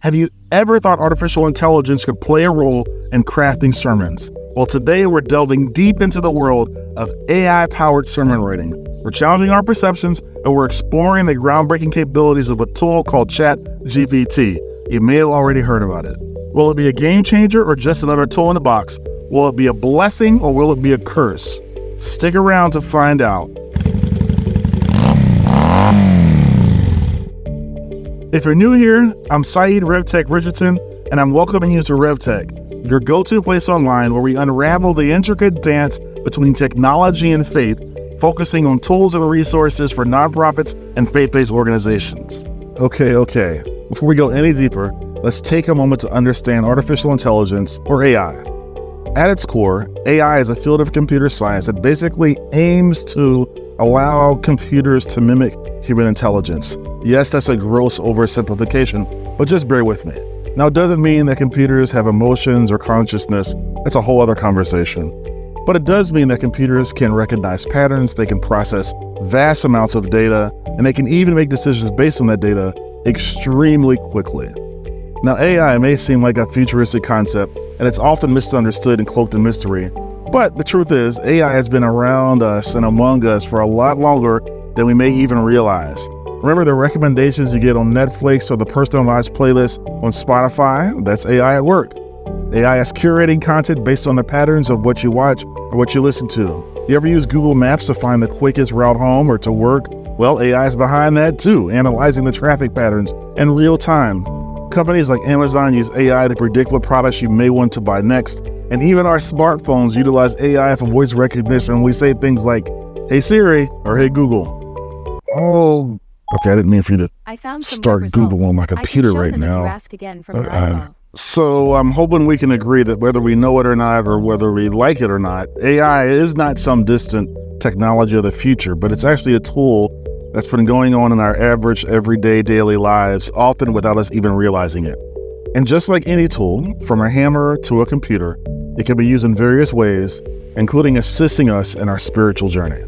Have you ever thought artificial intelligence could play a role in crafting sermons? Well, today we're delving deep into the world of AI-powered sermon writing. We're challenging our perceptions and we're exploring the groundbreaking capabilities of a tool called Chat GPT. You may have already heard about it. Will it be a game changer or just another tool in the box? Will it be a blessing or will it be a curse? Stick around to find out. If you're new here, I'm Saeed RevTech Richardson, and I'm welcoming you to RevTech, your go-to place online where we unravel the intricate dance between technology and faith, focusing on tools and resources for nonprofits and faith-based organizations. Okay. Before we go any deeper, let's take a moment to understand artificial intelligence, or AI. At its core, AI is a field of computer science that basically aims to allow computers to mimic human intelligence. Yes, that's a gross oversimplification, but just bear with me. Now, it doesn't mean that computers have emotions or consciousness. That's a whole other conversation. But it does mean that computers can recognize patterns, they can process vast amounts of data, and they can even make decisions based on that data extremely quickly. Now, AI may seem like a futuristic concept, and it's often misunderstood and cloaked in mystery. But the truth is, AI has been around us and among us for a lot longer than we may even realize. Remember the recommendations you get on Netflix or the personalized playlist on Spotify? That's AI at work. AI is curating content based on the patterns of what you watch or what you listen to. You ever use Google Maps to find the quickest route home or to work? Well, AI is behind that too, analyzing the traffic patterns in real time. Companies like Amazon use AI to predict what products you may want to buy next. And even our smartphones utilize AI for voice recognition when we say things like, "Hey Siri," or "Hey Google." Oh, okay, I didn't mean for you to start Google on my computer right now. So I'm hoping we can agree that whether we know it or not, or whether we like it or not, AI is not some distant technology of the future, but it's actually a tool that's been going on in our average, everyday, daily lives, often without us even realizing it. And just like any tool, from a hammer to a computer, it can be used in various ways, including assisting us in our spiritual journey.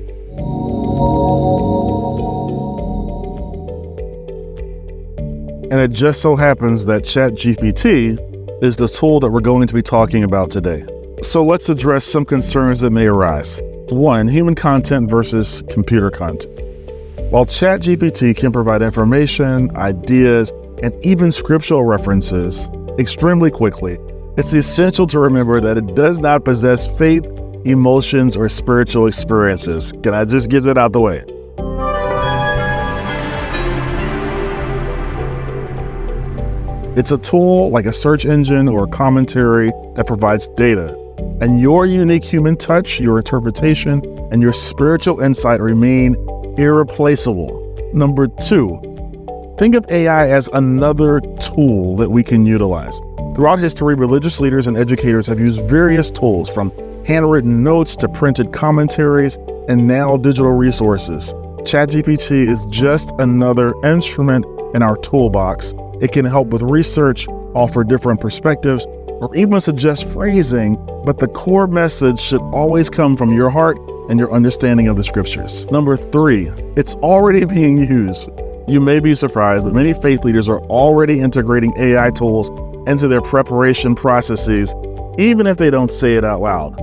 And it just so happens that Chat GPT is the tool that we're going to be talking about today. So let's address some concerns that may arise. 1, human content versus computer content. While Chat GPT can provide information, ideas, and even scriptural references extremely quickly, it's essential to remember that it does not possess faith, emotions, or spiritual experiences. Can I just get that out the way? It's a tool like a search engine or a commentary that provides data, and your unique human touch, your interpretation, and your spiritual insight remain irreplaceable. Number 2, think of AI as another tool that we can utilize. Throughout history, religious leaders and educators have used various tools, from handwritten notes to printed commentaries, and now digital resources. ChatGPT is just another instrument in our toolbox. It can help with research, offer different perspectives, or even suggest phrasing, but the core message should always come from your heart and your understanding of the scriptures. Number 3, it's already being used. You may be surprised, but many faith leaders are already integrating AI tools into their preparation processes, even if they don't say it out loud.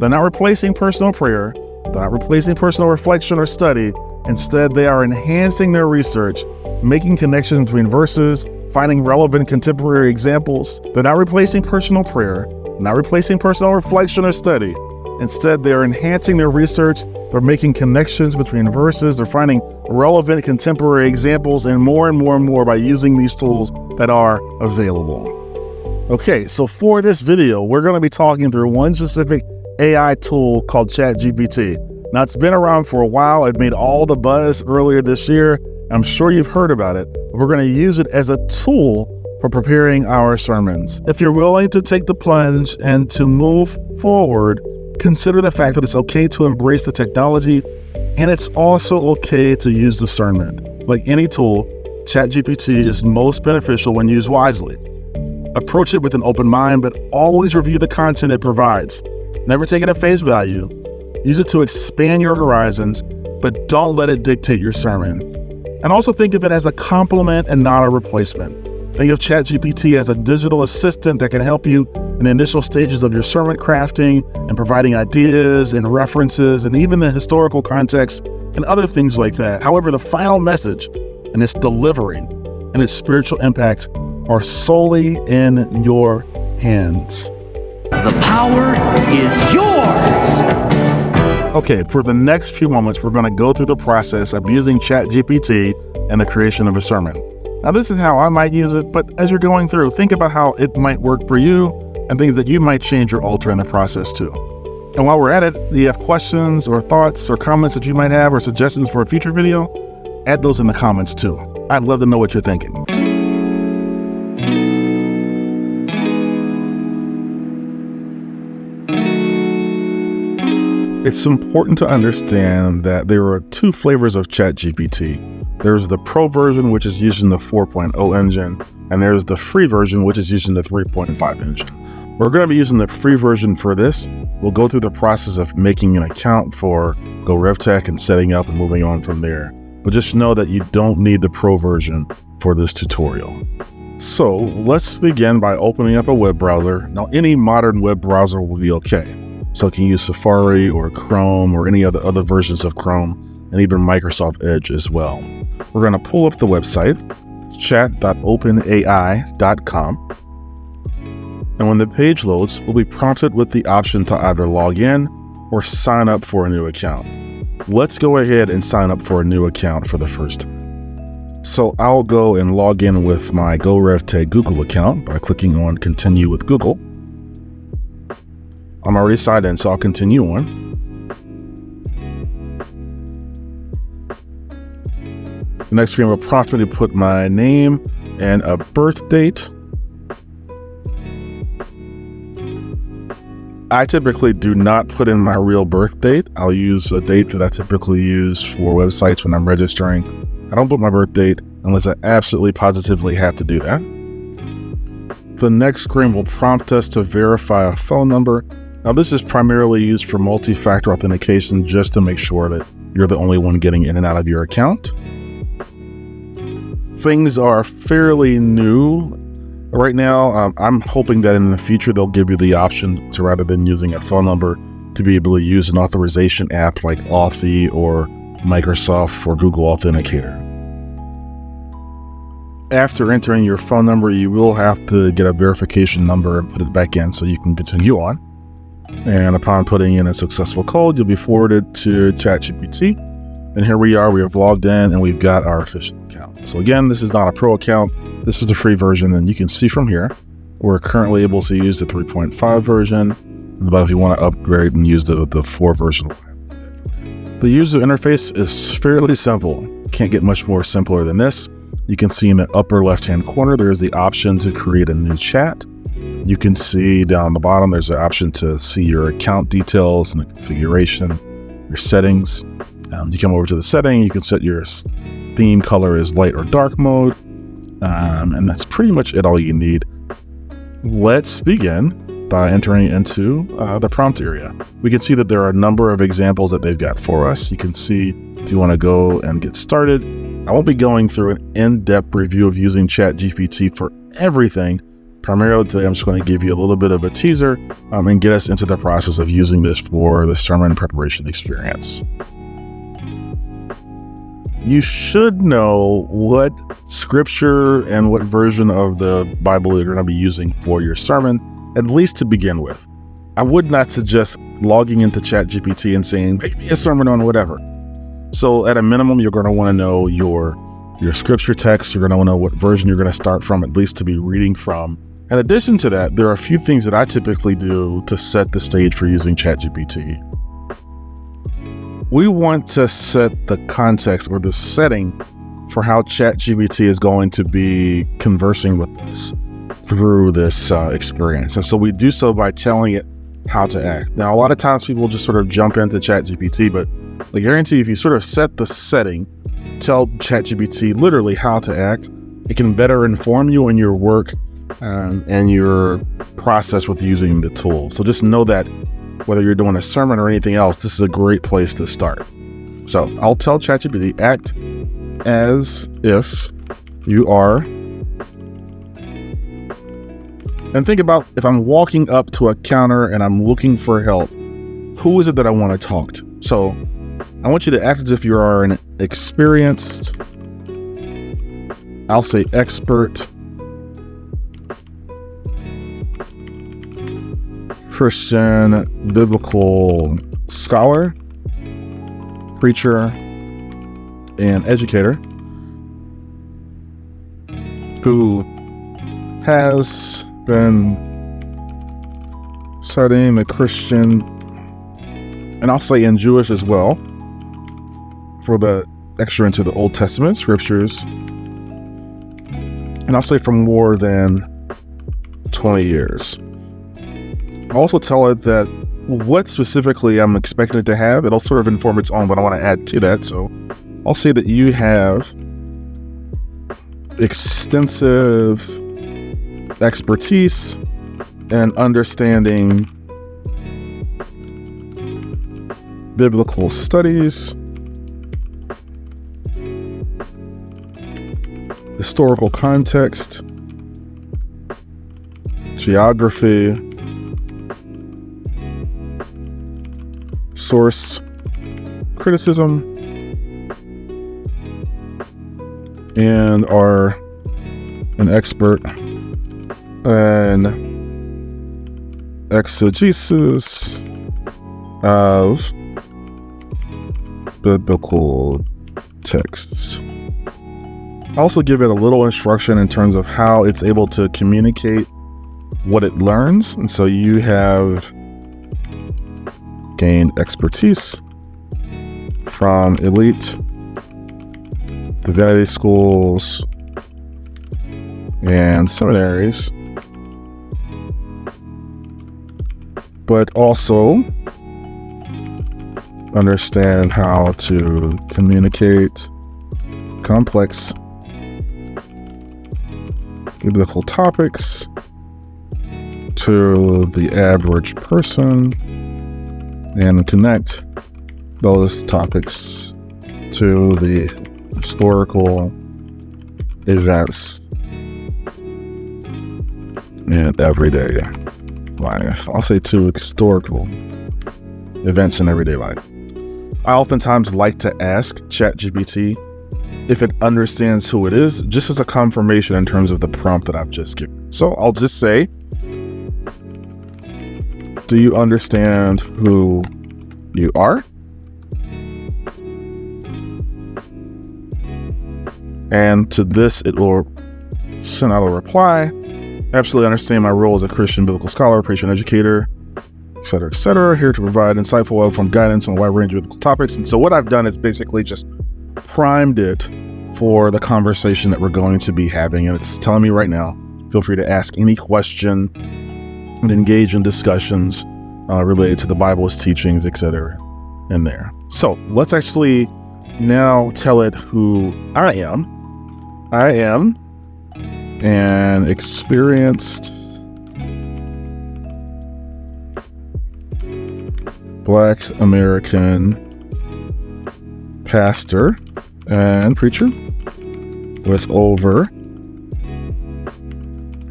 They're not replacing personal prayer, they're not replacing personal reflection or study. Instead, they are enhancing their research, making connections between verses, finding relevant contemporary examples. They're not replacing personal prayer, not replacing personal reflection or study. Instead, they are enhancing their research, they're making connections between verses, they're finding relevant contemporary examples, and more by using these tools that are available. Okay, so for this video, we're going to be talking through one specific AI tool called Chat GPT. Now, it's been around for a while. It made all the buzz earlier this year. I'm sure you've heard about it. We're going to use it as a tool for preparing our sermons. If you're willing to take the plunge and to move forward, consider the fact that it's okay to embrace the technology, and it's also okay to use discernment. Like any tool, ChatGPT is most beneficial when used wisely. Approach it with an open mind, but always review the content it provides. Never take it at face value. Use it to expand your horizons, but don't let it dictate your sermon. And also think of it as a complement and not a replacement. Think of Chat GPT as a digital assistant that can help you in the initial stages of your sermon crafting and providing ideas and references and even the historical context and other things like that. However, the final message and its delivery and its spiritual impact are solely in your hands. The power is yours. Okay, for the next few moments, we're going to go through the process of using Chat GPT and the creation of a sermon. Now, this is how I might use it, but as you're going through, think about how it might work for you and things that you might change or alter in the process too. And while we're at it, do you have questions or thoughts or comments that you might have or suggestions for a future video? Add those in the comments too. I'd love to know what you're thinking. It's important to understand that there are two flavors of ChatGPT. There's the Pro version, which is using the 4.0 engine, and there's the free version, which is using the 3.5 engine. We're going to be using the free version for this. We'll go through the process of making an account for RevTech and setting up and moving on from there. But just know that you don't need the Pro version for this tutorial. So let's begin by opening up a web browser. Now, any modern web browser will be okay. So you can use Safari or Chrome or any other versions of Chrome and even Microsoft Edge as well. We're going to pull up the website, chat.openai.com. And when the page loads, we'll be prompted with the option to either log in or sign up for a new account. Let's go ahead and sign up for a new account for the first time. So I'll go and log in with my RevTech Google account by clicking on Continue with Google. I'm already signed in, so I'll continue on. The next screen will prompt me to put my name and a birth date. I typically do not put in my real birth date. I'll use a date that I typically use for websites when I'm registering. I don't put my birth date unless I absolutely positively have to do that. The next screen will prompt us to verify a phone number. Now, this is primarily used for multi-factor authentication just to make sure that you're the only one getting in and out of your account. Things are fairly new right now. I'm hoping that in the future they'll give you the option to, rather than using a phone number, to be able to use an authorization app like Authy or Microsoft or Google Authenticator. After entering your phone number, you will have to get a verification number and put it back in so you can continue on. And upon putting in a successful code, you'll be forwarded to ChatGPT. And here we are, we have logged in and we've got our official account. So again, this is not a pro account. This is the free version. And you can see from here, we're currently able to use the 3.5 version. But if you want to upgrade and use the 4 version, the user interface is fairly simple. Can't get much more simpler than this. You can see in the upper left-hand corner, there's the option to create a new chat. You can see down the bottom, there's an option to see your account details and the configuration, your settings. You come over to the setting, you can set your theme color as light or dark mode. And that's pretty much all you need. Let's begin by entering into the prompt area. We can see that there are a number of examples that they've got for us. You can see if you want to go and get started. I won't be going through an in-depth review of using ChatGPT for everything. Primarily today, I'm just going to give you a little bit of a teaser and get us into the process of using this for the sermon preparation experience. You should know what scripture and what version of the Bible you're going to be using for your sermon, at least to begin with. I would not suggest logging into ChatGPT and saying, make me a sermon on whatever. So at a minimum, you're going to want to know your scripture text. You're going to want to know what version you're going to start from, at least to be reading from. In addition to that, there are a few things that I typically do to set the stage for using ChatGPT. We want to set the context or the setting for how ChatGPT is going to be conversing with us through this experience. And so we do so by telling it how to act. Now, a lot of times people just sort of jump into ChatGPT, but I guarantee if you sort of set the setting, tell ChatGPT literally how to act, it can better inform you in your work and your process with using the tool. So just know that whether you're doing a sermon or anything else, this is a great place to start. So I'll tell ChatGPT, act as if you are And think about if I'm walking up to a counter and I'm looking for help, who is it that I want to talk to? So I want you to act as if you are an experienced, I'll say expert, Christian biblical scholar, preacher, and educator who has been studying the Christian, and I'll say in Jewish as well, for the extra into the Old Testament scriptures, and I'll say for more than 20 years. I'll also tell it that what specifically I'm expecting it to have, it'll sort of inform its own, but I want to add to that. So I'll say that you have extensive expertise and understanding biblical studies, historical context, geography, source criticism, and are an expert in exegesis of biblical texts. I also give it a little instruction in terms of how it's able to communicate what it learns. And so you have gained expertise from elite divinity schools and seminaries, but also understand how to communicate complex biblical topics to the average person and connect those topics to the historical events in everyday life. I'll say to historical events in everyday life. I oftentimes like to ask Chat GPT if it understands who it is, just as a confirmation in terms of the prompt that I've just given. So I'll just say, do you understand who you are? And to this, it will send out a reply. Absolutely understand my role as a Christian biblical scholar, preacher, and educator, et cetera, here to provide insightful, well-informed guidance on a wide range of biblical topics. And so what I've done is basically just primed it for the conversation that we're going to be having. And it's telling me right now, feel free to ask any question and engage in discussions related to the Bible's teachings, etc. in there. So let's actually now tell it who I am. I am an experienced Black American pastor and preacher with over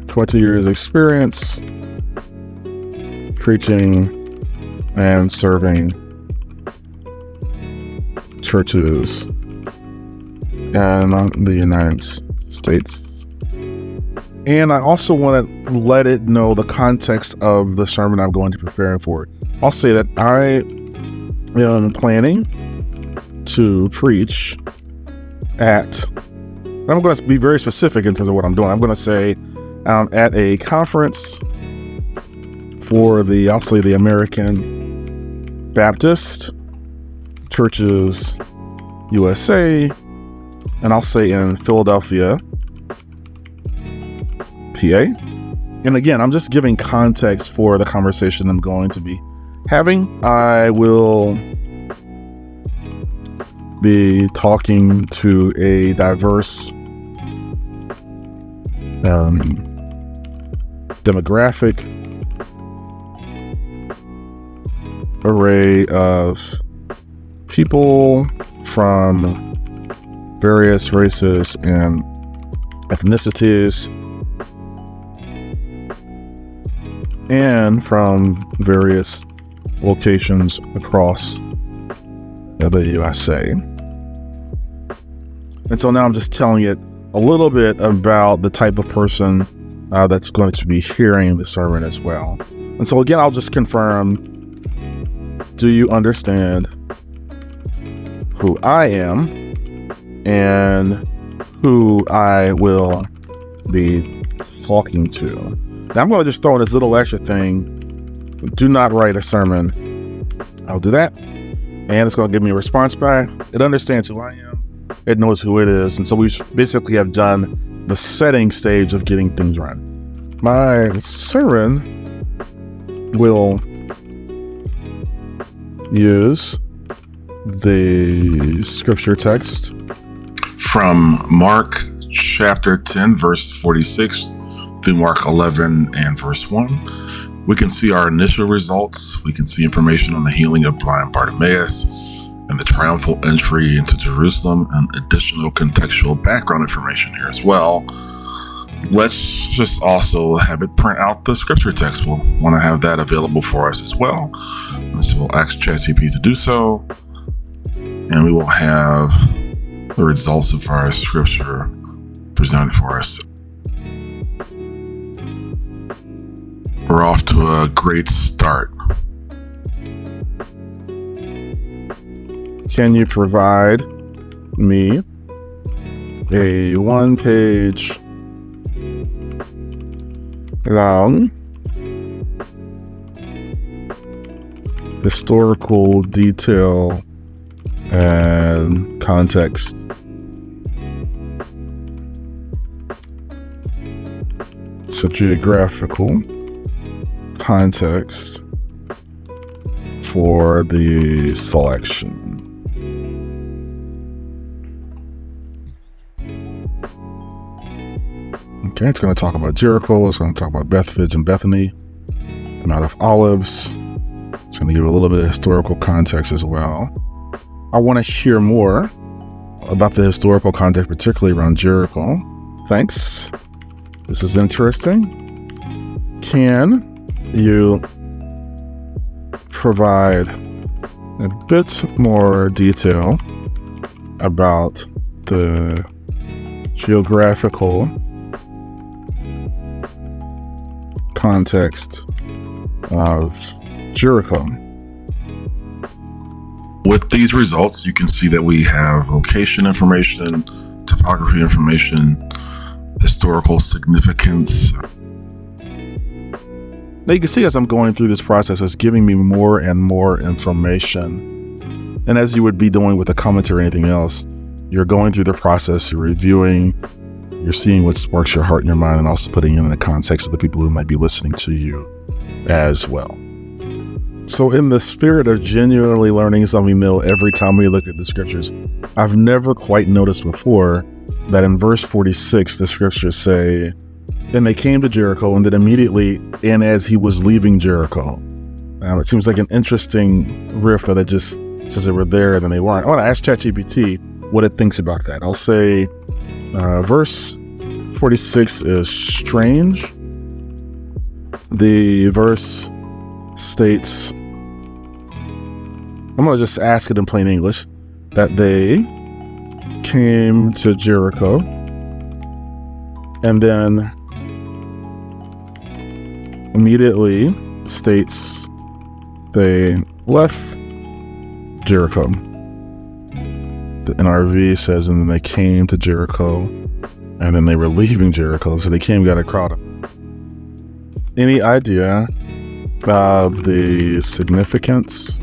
20 years experience preaching and serving churches in the United States. And I also want to let it know the context of the sermon I'm going to be preparing for it. I'll say that I am planning to preach at, I'm going to be very specific in terms of what I'm doing. I'm going to say at a conference for the, I'll say the American Baptist Churches USA, and I'll say in Philadelphia, PA. And again, I'm just giving context for the conversation I'm going to be having. I will be talking to a diverse demographic array of people from various races and ethnicities and from various locations across the USA. And so now I'm just telling it a little bit about the type of person that's going to be hearing the sermon as well. And so again, I'll just confirm, do you understand who I am and who I will be talking to? Now I'm going to just throw in this little extra thing. Do not write a sermon. I'll do that. And it's going to give me a response back. It understands who I am. It knows who it is. And so we basically have done the setting stage of getting things run. My sermon will use the scripture text from Mark chapter 10, verse 46 through Mark 11 and verse 1. We can see our initial results. We can see information on the healing of blind Bartimaeus and the triumphal entry into Jerusalem, and additional contextual background information here as well. Let's just also have it print out the scripture text. We'll want to have that available for us as well. And so we'll ask Chat GPT to do so, and we will have the results of our scripture presented for us. We're off to a great start. Can you provide me a one-page long historical detail and context so geographical context for the selection? Okay, it's going to talk about Jericho. It's going to talk about Bethphage and Bethany, the Mount of Olives. It's going to give a little bit of historical context as well. I want to hear more about the historical context, particularly around Jericho. Thanks. This is interesting. Can you provide a bit more detail about the geographical context of Jericho? With these results, you can see that we have location information, topography information, historical significance. Now you can see as I'm going through this process, it's giving me more and more information. And as you would be doing with a commentary or anything else, you're going through the process, you're reviewing, you're seeing what sparks your heart and your mind, and also putting it in the context of the people who might be listening to you as well. So in the spirit of genuinely learning something new every time we look at the scriptures, I've never quite noticed before that in verse 46, the scriptures say, "Then they came to Jericho, and then immediately, and as he was leaving Jericho." It seems like an interesting riff that it just says they were there and then they weren't. I want to ask ChatGPT what it thinks about that. I'll say, verse 46 is strange. The verse states, I'm going to just ask it in plain English, that they came to Jericho and then immediately states they left Jericho. The NRV says, and then they came to Jericho and then they were leaving Jericho. So they came, got a crowd. Any idea of the significance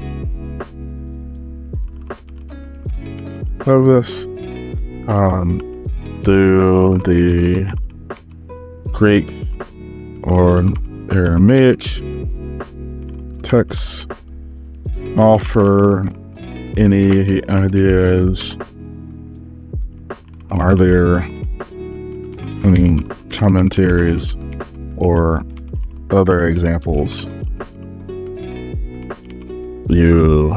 of this? Do the Greek or Aramaic texts offer any ideas? Are there any commentaries or other examples you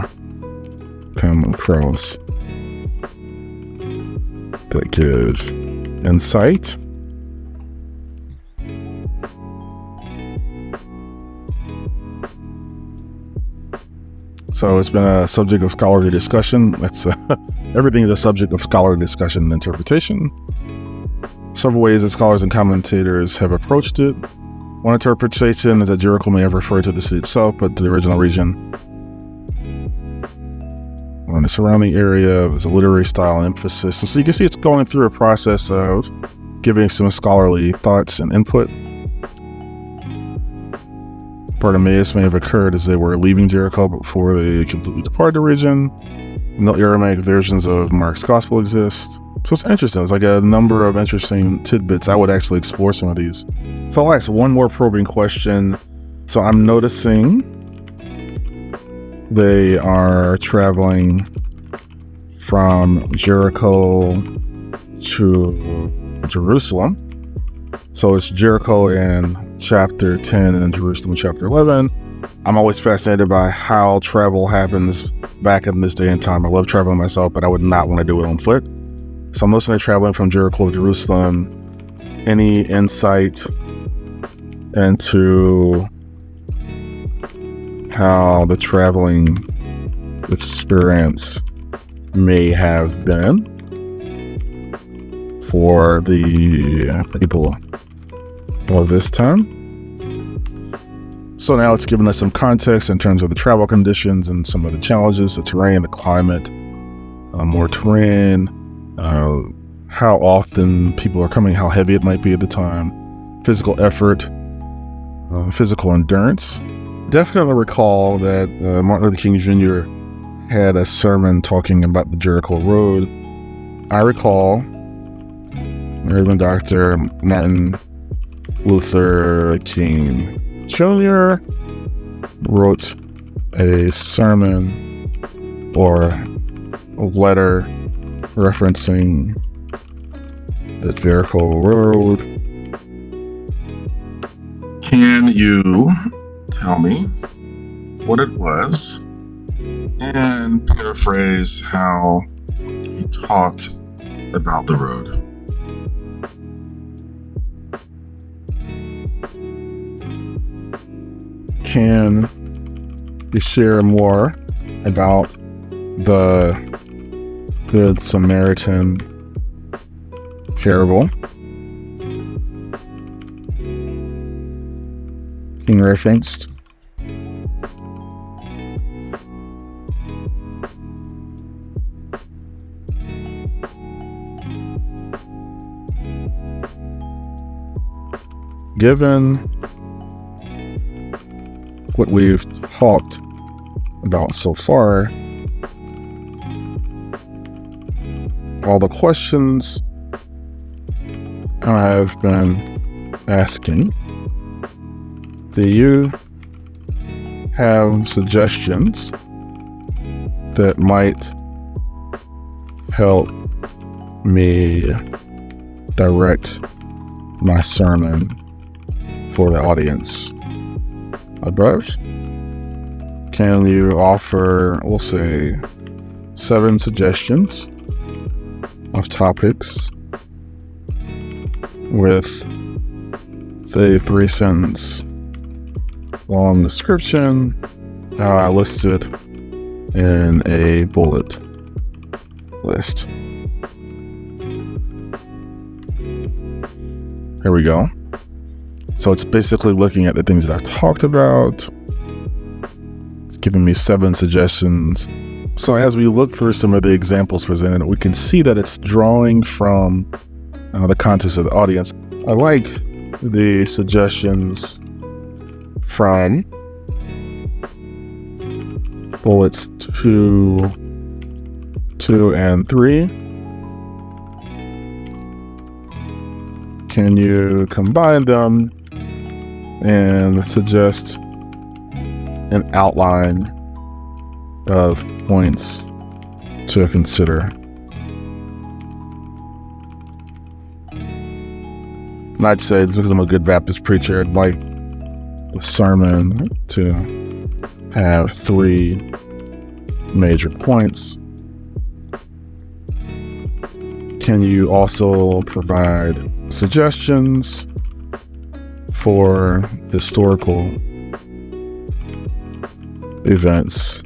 come across that give insight So it's been a subject of scholarly discussion. Everything is a subject of scholarly discussion and interpretation. Several ways that scholars and commentators have approached it. One interpretation is that Jericho may have referred to the city itself, but to the original region. On the surrounding area, there's a literary style and emphasis. So you can see it's going through a process of giving some scholarly thoughts and input. Bartimaeus may have occurred as they were leaving Jericho before they completely departed the region. No Aramaic versions of Mark's gospel exist. So it's interesting. It's like a number of interesting tidbits. I would actually explore some of these. So I'll ask one more probing question. So I'm noticing they are traveling from Jericho to Jerusalem. So it's Jericho in chapter 10 and Jerusalem in chapter 11. I'm always fascinated by how travel happens back in this day and time. I love traveling myself, but I would not want to do it on foot. So I'm listening to traveling from Jericho to Jerusalem. Any insight into how the traveling experience may have been for the people of this time? So now it's given us some context in terms of the travel conditions and some of the challenges, the terrain, the climate, more terrain, how often people are coming, how heavy it might be at the time, physical effort, physical endurance. Definitely recall that Martin Luther King Jr. had a sermon talking about the Jericho Road. I recall Reverend Dr. Martin Luther King Jr. wrote a sermon or a letter referencing the Jericho Road. Can you tell me what it was and paraphrase how he talked about the road? Can you share more about the Good Samaritan parable King referenced? Given what we've talked about so far, all the questions I've been asking, do you have suggestions that might help me direct my sermon for the audience above? Can you offer, we'll say, 7 suggestions of topics with the 3-sentence long description listed in a bullet list? Here we go. So it's basically looking at the things that I've talked about. It's giving me 7 suggestions. So as we look through some of the examples presented, we can see that it's drawing from the context of the audience. I like the suggestions from bullets 2 and 3. Can you combine them and suggest an outline of points to consider? And I'd say, because I'm a good Baptist preacher, I'd like the sermon to have 3 major points. Can you also provide suggestions for historical events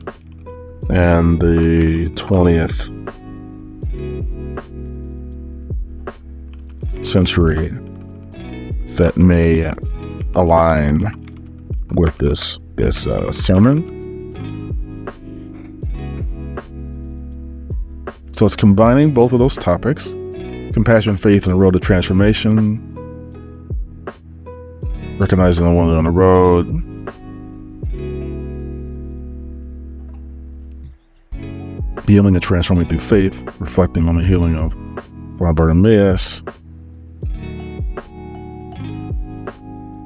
and the 20th century that may align with this sermon. So it's combining both of those topics: compassion, faith, and the road to transformation, recognizing the one on the road, healing and transforming through faith, reflecting on the healing of Bartimaeus,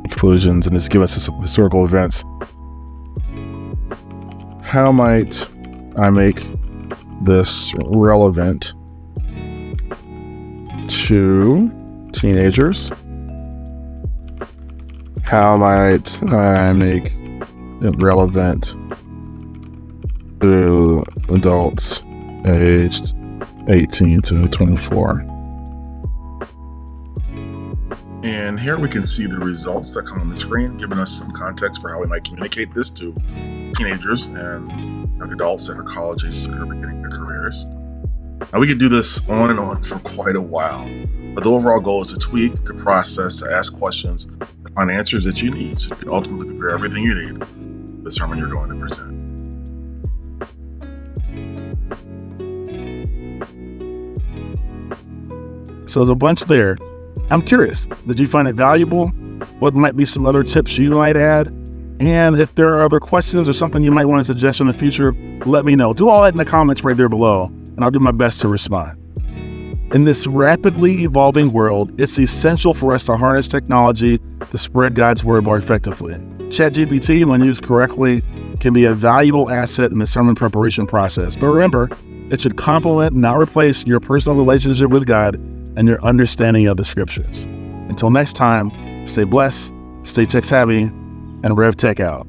conclusions, and it's given us some historical events. How might I make this relevant to teenagers? How might I make it relevant to adults aged 18 to 24? And here we can see the results that come on the screen, giving us some context for how we might communicate this to teenagers and young adults that are college age that are beginning their careers. Now, we could do this on and on for quite a while, but the overall goal is to tweak, to process, to ask questions, to find answers that you need so you can ultimately prepare everything you need for the sermon you're going to present. So there's a bunch there. I'm curious, did you find it valuable? What might be some other tips you might add? And if there are other questions or something you might want to suggest in the future, let me know. Do all that in the comments right there below, and I'll do my best to respond. In this rapidly evolving world, it's essential for us to harness technology to spread God's word more effectively. Chat GPT, when used correctly, can be a valuable asset in the sermon preparation process. But remember, it should complement, not replace, your personal relationship with God and your understanding of the scriptures. Until next time, stay blessed, stay tech savvy, and RevTech out.